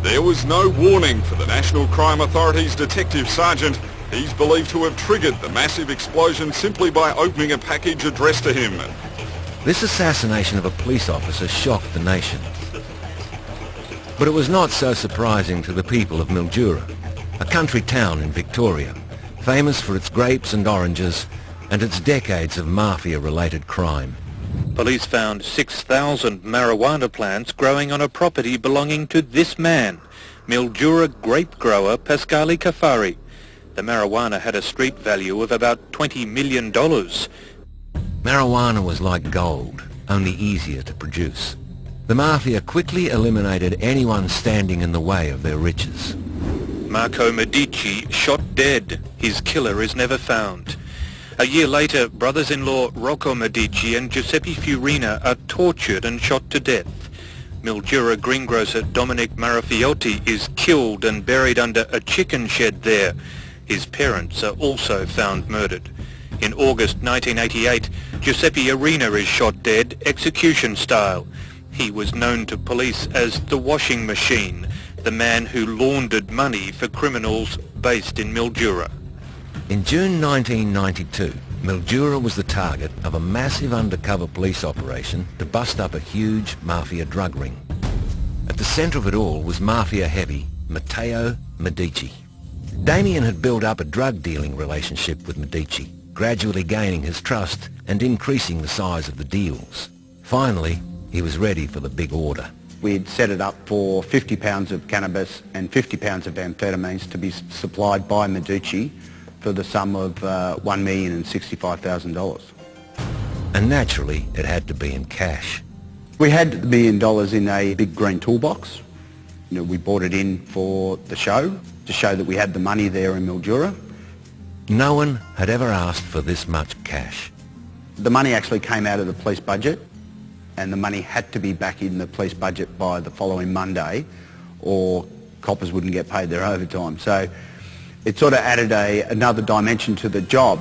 There was no warning for the National Crime Authority's Detective Sergeant. He's believed to have triggered the massive explosion simply by opening a package addressed to him. This assassination of a police officer shocked the nation. But it was not so surprising to the people of Mildura, a country town in Victoria, famous for its grapes and oranges and its decades of mafia-related crime. Police found 6,000 marijuana plants growing on a property belonging to this man, Mildura grape grower Pasquale Cafari. The marijuana had a street value of about $20 million. Marijuana was like gold, only easier to produce. The mafia quickly eliminated anyone standing in the way of their riches. Marco Medici shot dead. His killer is never found. A year later, brothers-in-law Rocco Medici and Giuseppe Fiorina are tortured and shot to death. Mildura greengrocer Dominic Marafiotti is killed and buried under a chicken shed there. His parents are also found murdered. In August 1988, Giuseppe Arena is shot dead, execution style. He was known to police as the washing machine, the man who laundered money for criminals based in Mildura. In June 1992, Mildura was the target of a massive undercover police operation to bust up a huge mafia drug ring. At the centre of it all was mafia heavy Matteo Medici. Damien had built up a drug-dealing relationship with Medici, gradually gaining his trust and increasing the size of the deals. Finally, he was ready for the big order. We'd set it up for 50 pounds of cannabis and 50 pounds of amphetamines to be supplied by Medici for the sum of $1,065,000. And naturally, it had to be in cash. We had $1 million in a big green toolbox. You know, we bought it in for the show, to show that we had the money there in Mildura. No one had ever asked for this much cash. The money actually came out of the police budget, and the money had to be back in the police budget by the following Monday, or coppers wouldn't get paid their overtime. So it sort of added another dimension to the job.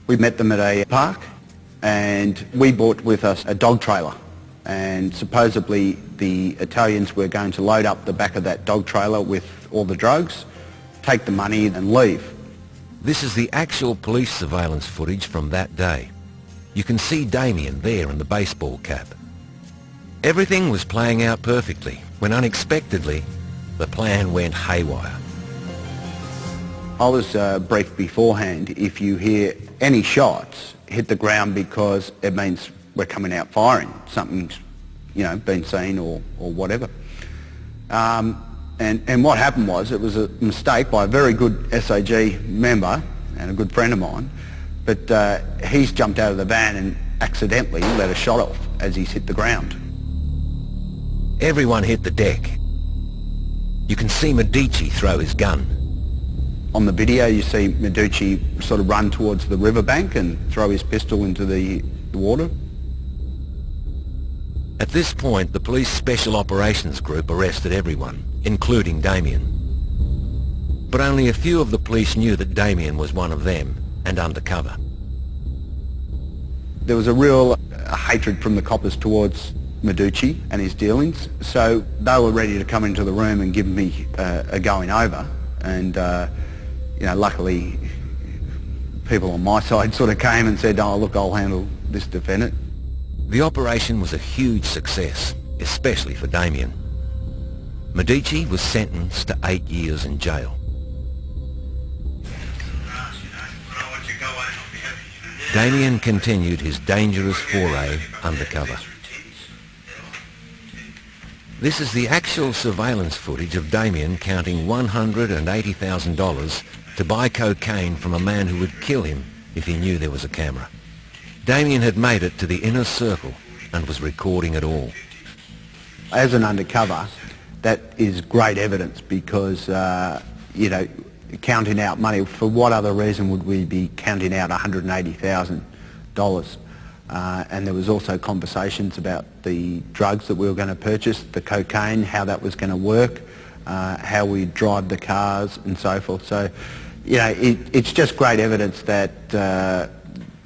We met them at a park, and we brought with us a dog trailer, and supposedly the Italians were going to load up the back of that dog trailer with all the drugs, take the money and leave. This is the actual police surveillance footage from that day. You can see Damien there in the baseball cap. Everything was playing out perfectly when unexpectedly the plan went haywire. I was briefed beforehand, if you hear any shots, hit the ground because it means we're coming out firing. Something's, been seen or whatever. And what happened was, it was a mistake by a very good SAG member and a good friend of mine, but he's jumped out of the van and accidentally let a shot off as he's hit the ground. Everyone hit the deck. You can see Medici throw his gun. On the video you see Medici sort of run towards the riverbank and throw his pistol into the water. At this point, the police special operations group arrested everyone, including Damien. But only a few of the police knew that Damien was one of them and undercover. There was a real hatred from the coppers towards Medici and his dealings, so they were ready to come into the room and give me a going over, and luckily people on my side sort of came and said, "Oh look, I'll handle this defendant." The operation was a huge success, especially for Damien. Medici was sentenced to 8 years in jail. Damien continued his dangerous foray undercover. This is the actual surveillance footage of Damien counting $180,000 to buy cocaine from a man who would kill him if he knew there was a camera. Damien had made it to the inner circle and was recording it all. As an undercover, that is great evidence because, counting out money, for what other reason would we be counting out $180,000? And there was also conversations about the drugs that we were going to purchase, the cocaine, how that was going to work, how we drive the cars and so forth. So, it's just great evidence that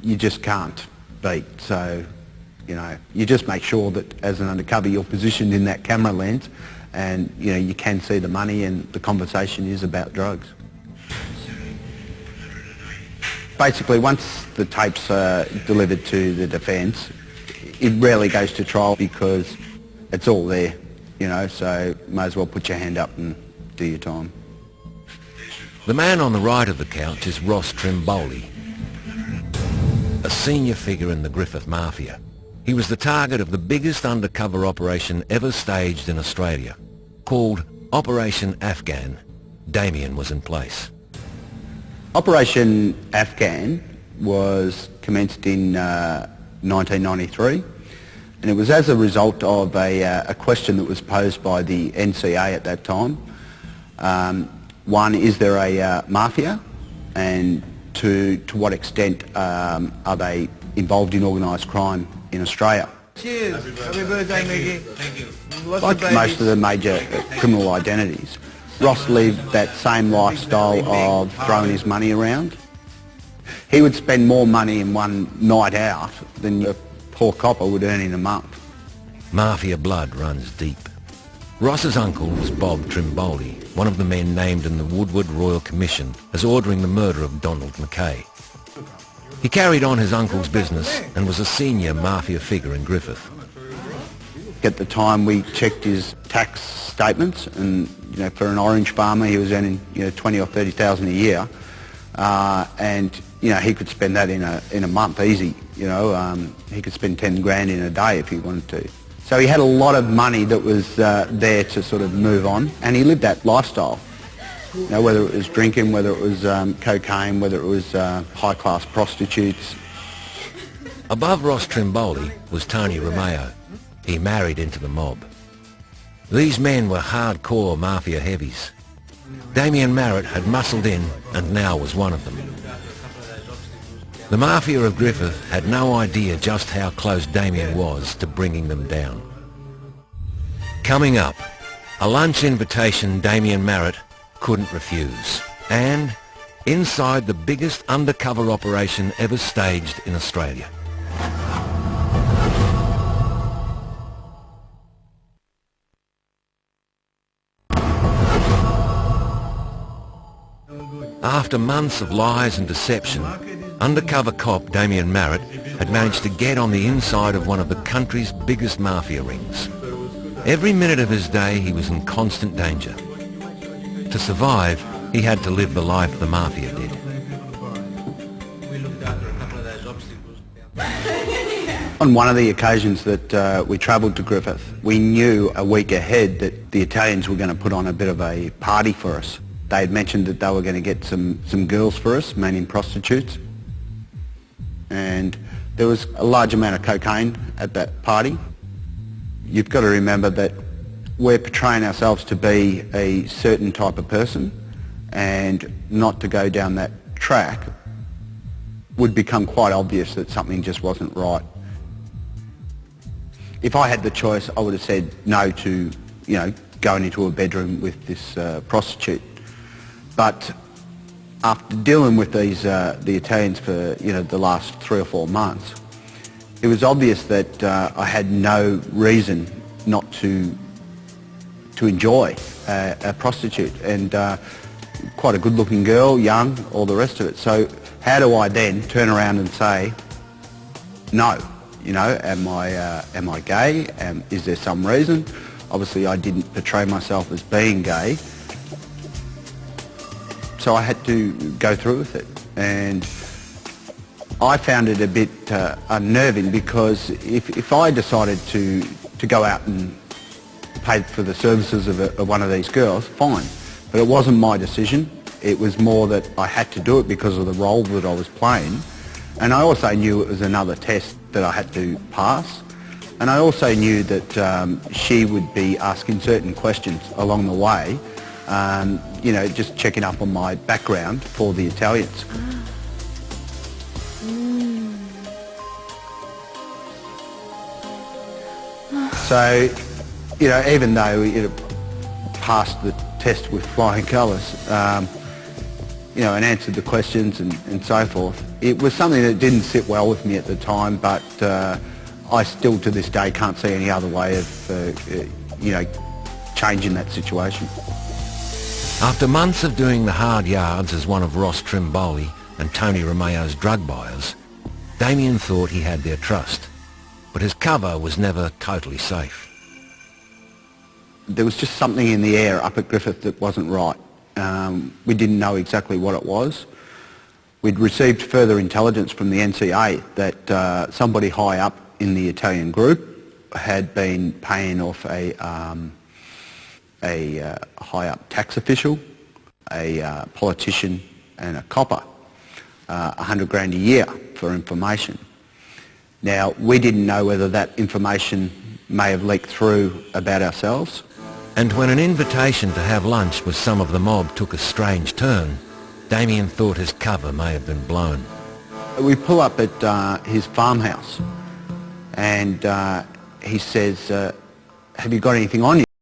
you just can't beat. So, you just make sure that as an undercover you're positioned in that camera lens and you can see the money, and the conversation is about drugs. Basically, once the tapes are delivered to the defence, it rarely goes to trial because it's all there, so may as well put your hand up and do your time. The man on the right of the couch is Ross Trimboli, a senior figure in the Griffith Mafia. He was the target of the biggest undercover operation ever staged in Australia. Called Operation Afghan, Damien was in place. Operation Afghan was commenced in 1993, and it was as a result of a question that was posed by the NCA at that time. One, is there a mafia? And to what extent are they involved in organised crime in Australia? Cheers! Happy birthday, Mickey. Thank you. Like most of the major criminal identities, Ross lived that same lifestyle of throwing his money around. He would spend more money in one night out than a poor copper would earn in a month. Mafia blood runs deep. Ross's uncle was Bob Trimboli, one of the men named in the Woodward Royal Commission as ordering the murder of Donald Mackay. He carried on his uncle's business and was a senior mafia figure in Griffith. At the time we checked his tax statements, and for an orange farmer he was earning 20 or 30,000 a year, and he could spend that in a month easy. He could spend 10 grand in a day if he wanted to. So he had a lot of money that was there to sort of move on, and he lived that lifestyle. Whether it was drinking, whether it was cocaine, whether it was high-class prostitutes. Above Ross Trimboli was Tony Romeo. He married into the mob. These men were hardcore mafia heavies. Damien Marrett had muscled in and now was one of them. The Mafia of Griffith had no idea just how close Damien was to bringing them down. Coming up, a lunch invitation Damien Marrett couldn't refuse, and inside the biggest undercover operation ever staged in Australia. After months of lies and deception, undercover cop Damien Marrett had managed to get on the inside of one of the country's biggest mafia rings. Every minute of his day he was in constant danger. To survive, he had to live the life the mafia did. On one of the occasions that we travelled to Griffith, we knew a week ahead that the Italians were going to put on a bit of a party for us. They had mentioned that they were going to get some girls for us, mainly prostitutes. And there was a large amount of cocaine at that party. You've got to remember that we're portraying ourselves to be a certain type of person, and not to go down that track would become quite obvious that something just wasn't right. If I had the choice, I would have said no to, going into a bedroom with this prostitute. But after dealing with these the Italians for the last 3 or 4 months, it was obvious that I had no reason not to enjoy a prostitute, and quite a good-looking girl, young, all the rest of it. So how do I then turn around and say no? Am I gay? Is there some reason? Obviously, I didn't portray myself as being gay. So I had to go through with it, and I found it a bit unnerving, because if I decided to go out and pay for the services of one of these girls, fine, but it wasn't my decision. It was more that I had to do it because of the role that I was playing, and I also knew it was another test that I had to pass, and I also knew that she would be asking certain questions along the way. Just checking up on my background for the Italians. So, even though it passed the test with flying colours, and answered the questions and so forth, it was something that didn't sit well with me at the time, but I still to this day can't see any other way of, changing that situation. After months of doing the hard yards as one of Ross Trimboli and Tony Romeo's drug buyers, Damien thought he had their trust, but his cover was never totally safe. There was just something in the air up at Griffith that wasn't right. We didn't know exactly what it was. We'd received further intelligence from the NCA that somebody high up in the Italian group had been paying off a high up tax official, a politician and a copper $100,000 a year for information. Now, we didn't know whether that information may have leaked through about ourselves. And when an invitation to have lunch with some of the mob took a strange turn, Damien thought his cover may have been blown. We pull up at his farmhouse and he says, have you got anything on you?